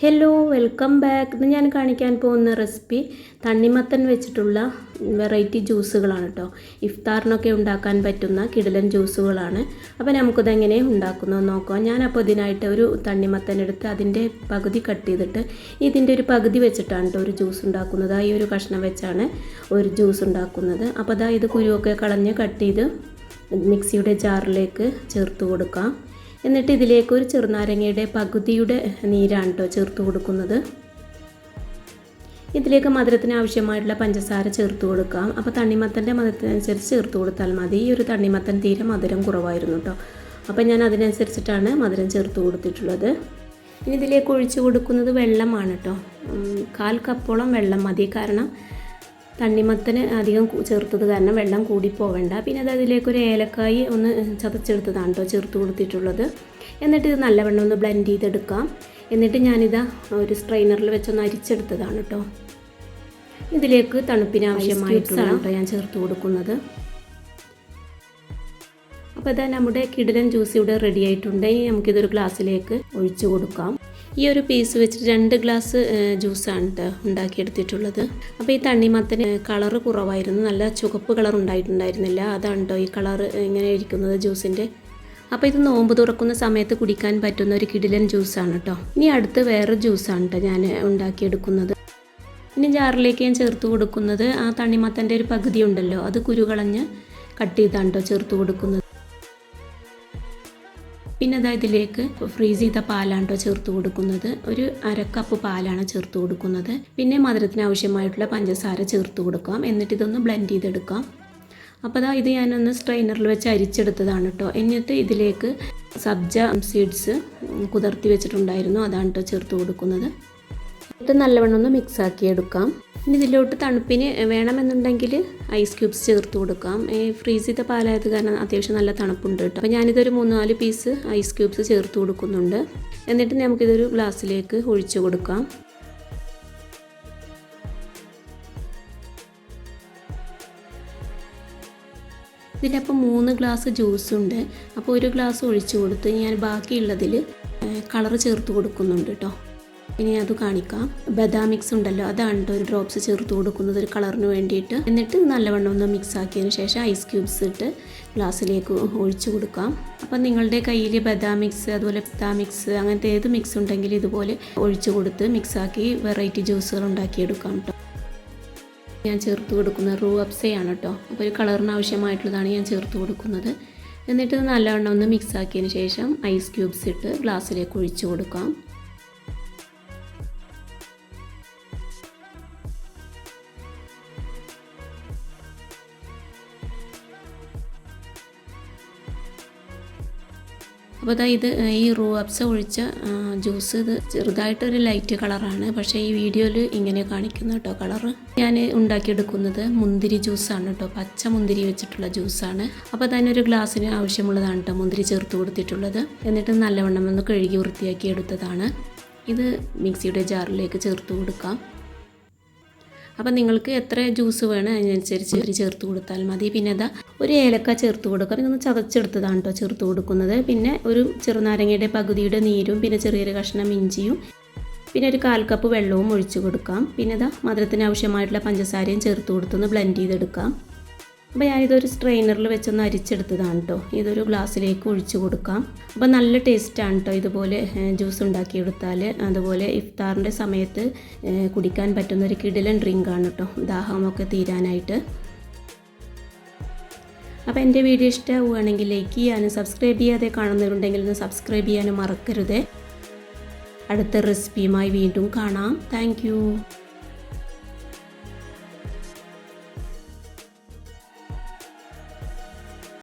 Hello welcome back. ഇന്ന് ഞാൻ കാണിക്കാൻ പോകുന്ന റെസിപ്പി തണ്ണിമത്തൻ വെച്ചിട്ടുള്ള വെറൈറ്റി ജ്യൂസുകളാണ് കേട്ടോ. ഇഫ്താറിനൊക്കെ ഉണ്ടാക്കാൻ പറ്റുന്ന കിടിലൻ ജ്യൂസുകളാണ്. അപ്പോൾ നമുക്കിതെങ്ങനെ ഉണ്ടാക്കുന്നത് നോക്കാം. ഞാനപ്പോൾ ഇതിനായിട്ട് ഒരു തണ്ണിമത്തൻ എടുത്ത് അതിൻ്റെ പകുതി കട്ട് ചെയ്തിട്ട് ഇതിൻ്റെ ഒരു പകുതി വെച്ചിട്ടാണ് കേട്ടോ ഒരു ജ്യൂസ് ഉണ്ടാക്കുന്നത്. ഈ ഒരു കഷ്ണം വെച്ചാണ് ഒരു ജ്യൂസ് ഉണ്ടാക്കുന്നത്. അപ്പോൾ അതാ ഇത് കുരുവൊക്കെ കളഞ്ഞ് കട്ട് ചെയ്ത് മിക്സിയുടെ ജാറിലേക്ക് ചേർത്ത് കൊടുക്കാം. എന്നിട്ട് ഇതിലേക്ക് ഒരു ചെറുനാരങ്ങയുടെ പകുതിയുടെ നീരാണ് കേട്ടോ ചേർത്ത് കൊടുക്കുന്നത്. ഇതിലേക്ക് മധുരത്തിന് ആവശ്യമായിട്ടുള്ള പഞ്ചസാര ചേർത്ത് കൊടുക്കാം. അപ്പോൾ തണ്ണിമത്തൻ്റെ മധുരത്തിനനുസരിച്ച് ചേർത്ത് കൊടുത്താൽ മതി. ഈ ഒരു തണ്ണിമത്തൻ തീരെ മധുരം കുറവായിരുന്നു കേട്ടോ. അപ്പോൾ ഞാൻ അതിനനുസരിച്ചിട്ടാണ് മധുരം ചേർത്ത് കൊടുത്തിട്ടുള്ളത്. ഇനി ഇതിലേക്ക് ഒഴിച്ച് കൊടുക്കുന്നത് വെള്ളമാണ് കേട്ടോ. 1/4 കപ്പോളം വെള്ളം മതി. കാരണം തണ്ണിമത്തന് അധികം ചേർത്തത് കാരണം വെള്ളം കൂടി പോവേണ്ട. പിന്നെ അതിലേക്കൊരു ഏലക്കായി ഒന്ന് ചതച്ചെടുത്തതാണ് കേട്ടോ ചേർത്ത് കൊടുത്തിട്ടുള്ളത്. എന്നിട്ട് ഇത് നല്ലവണ്ണം ഒന്ന് ബ്ലെൻഡ് ചെയ്തെടുക്കാം. എന്നിട്ട് ഞാനിതാ ഒരു സ്ട്രെയിനറിൽ വെച്ചൊന്ന് അരിച്ചെടുത്തതാണ് കേട്ടോ. ഇതിലേക്ക് തണുപ്പിന് ആവശ്യമായിട്ടാണ് കേട്ടോ ഞാൻ ചേർത്ത് കൊടുക്കുന്നത്. അപ്പോൾ ഇതാ നമ്മുടെ കിടിലൻ ജ്യൂസ് ഇവിടെ റെഡി ആയിട്ടുണ്ട്. ഇനി നമുക്കിതൊരു ഗ്ലാസ്സിലേക്ക് ഒഴിച്ചു കൊടുക്കാം. ഈ ഒരു പീസ് വെച്ചിട്ട് 2 ഗ്ലാസ് ജ്യൂസാണ് കേട്ടോ ഉണ്ടാക്കിയെടുത്തിട്ടുള്ളത്. അപ്പോൾ ഈ തണ്ണിമത്തന് കളറ് കുറവായിരുന്നു, നല്ല ചുവപ്പ് കളർ ഉണ്ടായിട്ടുണ്ടായിരുന്നില്ല. അതാണ് കേട്ടോ ഈ കളർ ഇങ്ങനെ ഇരിക്കുന്നത് ജ്യൂസിൻ്റെ. അപ്പോൾ ഇത് നോമ്പ് തുറക്കുന്ന സമയത്ത് കുടിക്കാൻ പറ്റുന്ന ഒരു കിടിലൻ ജ്യൂസാണ് കേട്ടോ. ഇനി അടുത്ത് വേറെ ജ്യൂസാണ് കേട്ടോ ഞാൻ ഉണ്ടാക്കിയെടുക്കുന്നത്. ഇനി ജാറിലേക്ക് ഞാൻ ചേർത്ത് കൊടുക്കുന്നത് ആ തണ്ണിമത്തൻ്റെ ഒരു പകുതി ഉണ്ടല്ലോ, അത് കുരുകളഞ്ഞ് കട്ട് ചെയ്താണ് കേട്ടോ ചേർത്ത് കൊടുക്കുന്നത്. പിന്നെ ഇതിലേക്ക് ഫ്രീസ് ചെയ്ത പാലാണ് കേട്ടോ ചേർത്ത് കൊടുക്കുന്നത്. ഒരു 1/2 കപ്പ് പാലാണ് ചേർത്ത് കൊടുക്കുന്നത്. പിന്നെ മധുരത്തിന് ആവശ്യമായിട്ടുള്ള പഞ്ചസാര ചേർത്ത് കൊടുക്കാം. എന്നിട്ട് ഇതൊന്ന് ബ്ലെൻഡ് ചെയ്തെടുക്കാം. അപ്പോൾ ഇത് ഞാനൊന്ന് സ്ട്രെയിനറിൽ വെച്ച് അരിച്ചെടുത്തതാണ് കേട്ടോ. എന്നിട്ട് ഇതിലേക്ക് സബ്ജ സീഡ്സ് കുതിർത്തി വെച്ചിട്ടുണ്ടായിരുന്നു, അതാണ് കേട്ടോ ചേർത്ത് കൊടുക്കുന്നത്. എന്നിട്ട് നല്ലവണ്ണം ഒന്ന് മിക്സാക്കി എടുക്കാം. ഇനി ഇതിലോട്ട് തണുപ്പിന് വേണമെന്നുണ്ടെങ്കിൽ ഐസ് ക്യൂബ്സ് ചേർത്ത് കൊടുക്കാം. ഫ്രീസ് ചെയ്ത പാലായത് കാരണം അത്യാവശ്യം നല്ല തണുപ്പുണ്ട് കേട്ടോ. അപ്പോൾ ഞാനിതൊരു 3-4 പീസ് ഐസ് ക്യൂബ്സ് ചേർത്ത് കൊടുക്കുന്നുണ്ട്. എന്നിട്ട് നമുക്കിതൊരു ഗ്ലാസ്സിലേക്ക് ഒഴിച്ചു കൊടുക്കാം. ഇതിനപ്പോൾ 3 ഗ്ലാസ് ജ്യൂസുണ്ട്. അപ്പോൾ ഒരു ഗ്ലാസ് ഒഴിച്ചു കൊടുത്ത് ഞാൻ ബാക്കിയുള്ളതിൽ കളർ ചേർത്ത് കൊടുക്കുന്നുണ്ട് കേട്ടോ. ഇനി അത് കാണിക്കാം. ബദാം മിക്സ് ഉണ്ടല്ലോ, അതാണ് കേട്ടോ ഒരു ഡ്രോപ്സ് ചേർത്ത് കൊടുക്കുന്നത് ഒരു കളറിന് വേണ്ടിയിട്ട്. എന്നിട്ട് നല്ലവണ്ണം ഒന്ന് മിക്സ് ആക്കിയതിന് ശേഷം ഐസ് ക്യൂബ്സ് ഇട്ട് ഗ്ലാസ്സിലേക്ക് ഒഴിച്ചു കൊടുക്കാം. അപ്പം നിങ്ങളുടെ കയ്യിൽ ബദാം മിക്സ് അതുപോലെ പിസ്ത മിക്സ് അങ്ങനത്തെ ഏത് മിക്സ് ഉണ്ടെങ്കിലും ഇതുപോലെ ഒഴിച്ചു കൊടുത്ത് മിക്സാക്കി വെറൈറ്റി ജ്യൂസുകൾ ഉണ്ടാക്കിയെടുക്കാം കേട്ടോ. ഞാൻ ചേർത്ത് കൊടുക്കുന്നത് റൂ അപ്സയാണ് കേട്ടോ. അപ്പോൾ ഒരു കളറിന് ആവശ്യമായിട്ടുള്ളതാണ് ഞാൻ ചേർത്ത് കൊടുക്കുന്നത്. എന്നിട്ട് നല്ലവണ്ണം ഒന്ന് മിക്സ് ആക്കിയതിന് ശേഷം ഐസ് ക്യൂബ്സ് ഇട്ട് ഗ്ലാസ്സിലേക്ക് ഒഴിച്ചു കൊടുക്കാം. അപ്പോൾ ഇത് ഈ റൂ അപ്സ ഒഴിച്ച ജ്യൂസ് ഇത് ചെറുതായിട്ടൊരു ലൈറ്റ് കളറാണ്, പക്ഷേ ഈ വീഡിയോയിൽ ഇങ്ങനെ കാണിക്കുന്ന കേട്ടോ കളറ്. ഞാൻ ഉണ്ടാക്കിയെടുക്കുന്നത് മുന്തിരി ജ്യൂസാണ് കേട്ടോ, പച്ച മുന്തിരി വെച്ചിട്ടുള്ള ജ്യൂസാണ്. അപ്പോൾ തന്നെ ഒരു ഗ്ലാസ്സിന് ആവശ്യമുള്ളതാണ് കേട്ടോ മുന്തിരി ചേർത്ത് കൊടുത്തിട്ടുള്ളത്. എന്നിട്ട് നല്ലവണ്ണം ഒന്ന് കഴുകി വൃത്തിയാക്കി എടുത്തതാണ്. ഇത് മിക്സിയുടെ ജാറിലേക്ക് ചേർത്ത് കൊടുക്കാം. അപ്പം നിങ്ങൾക്ക് എത്ര ജ്യൂസ് വേണം അതിനനുസരിച്ച് ചേർത്ത് കൊടുത്താൽ മതി. പിന്നെ ഒരു ഏലക്ക ചേർത്ത് കൊടുക്കുക. പിന്നെ ഒന്ന് ചതച്ചെടുത്തതാണ് കേട്ടോ ചേർത്ത് കൊടുക്കുന്നത്. പിന്നെ ഒരു ചെറുനാരങ്ങയുടെ പകുതിയുടെ നീരും പിന്നെ ചെറിയൊരു കഷ്ണം ഇഞ്ചിയും പിന്നെ ഒരു 1/4 കപ്പ് വെള്ളവും ഒഴിച്ചു കൊടുക്കാം. പിന്നെ മധുരത്തിന് ആവശ്യമായിട്ടുള്ള പഞ്ചസാരയും ചേർത്ത് കൊടുത്തൊന്ന് ബ്ലെൻഡ് ചെയ്തെടുക്കാം. അപ്പോൾ ഞാനിതൊരു സ്ട്രെയിനറിൽ വെച്ചൊന്ന് അരിച്ചെടുത്തതാണ് കേട്ടോ. ഇതൊരു ഗ്ലാസ്സിലേക്ക് ഒഴിച്ചു കൊടുക്കാം. അപ്പോൾ നല്ല ടേസ്റ്റാണ് കേട്ടോ ഇതുപോലെ ജ്യൂസ് ഉണ്ടാക്കിയെടുത്താൽ. അതുപോലെ ഇഫ്താറിൻ്റെ സമയത്ത് കുടിക്കാൻ പറ്റുന്ന ഒരു കിടിലൻ ഡ്രിങ്കാണ് കേട്ടോ, ദാഹമൊക്കെ തീരാനായിട്ട്. അപ്പോൾ എൻ്റെ വീഡിയോ ഇഷ്ടമാവുകയാണെങ്കിൽ ലൈക്ക് ചെയ്യാനും സബ്സ്ക്രൈബ് ചെയ്യാതെ കാണുന്നവരുണ്ടെങ്കിൽ ഒന്ന് സബ്സ്ക്രൈബ് ചെയ്യാനും മറക്കരുത്. അടുത്ത റെസിപ്പിയുമായി വീണ്ടും കാണാം. താങ്ക്